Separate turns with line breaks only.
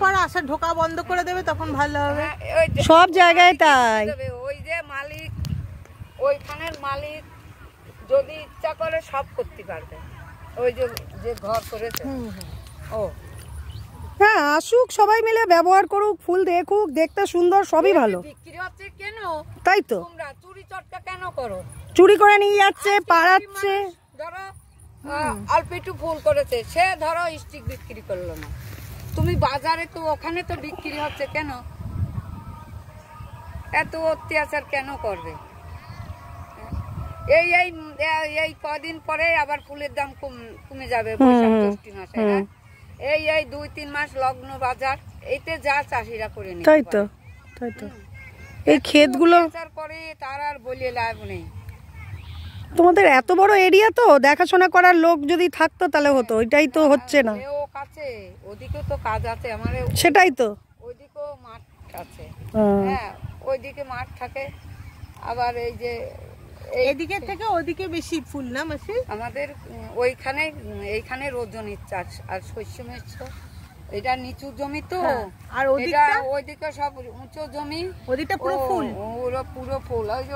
আবার আসা ঢোকা বন্ধ করে দেবে, তখন ভালো হবে।
সব জায়গায় তাই।
ওই যে মালিক, ওইখানের মালিক যদি ইচ্ছা করে সব করতে পারবে। ওই যে ঘর করেছে, ও
হ্যাঁ, আসুক সবাই মিলে, ব্যবহার করুক, ফুল দেখুক, দেখতে সুন্দর, সবই ভালো।
বিক্রি হচ্ছে কেন?
তাই তো,
তোমরা চুরি চটকা কেন করো?
চুরি করে নিয়ে যাচ্ছে, পাড়াচ্ছে।
ধরো অল্প একটু ফুল করেছে, সে ধরো স্টিক বিক্রি করলো না, তুমি বাজারে তো ওখানে তো বিক্রি হচ্ছে, কেন এত অত্যাচার কেন করবে? এই এই এই কদিন পরে আবার ফুলের দাম কমে যাবে, বৈশাখ জ্যৈষ্ঠ মাসে। এই এই 2-3 মাস লগ্ন বাজার, এইতে যা চাষিরা করে নিতে
তাই তো, তাই তো। এই ক্ষেতগুলো
করে তার আর বলিয়ে লাভ নেই।
তোমাদের এত বড় এরিয়া, তো দেখাশোনা করার লোক যদি থাকতো তাহলে হতো, ওইটাই তো হচ্ছে না।
ও কাছে, ওদিকেও তো কাজ আছে আমার,
সেটাই তো,
ওইদিকেও মাঠ আছে। হ্যাঁ, ওইদিকে মাঠ থাকে, আবার এই যে
এদিকে থেকে ওদিকে বেশি ফুল না মাসি
আমাদের ওইখানে, এইখানে রোজনির চাষ আর শস্য মিশ্র। এটা নিচু জমি তো,
আর
ওইদিকে সব উঁচু জমি,
ওদিকটা পুরো ফুল,
পুরো ফুল। ওই যে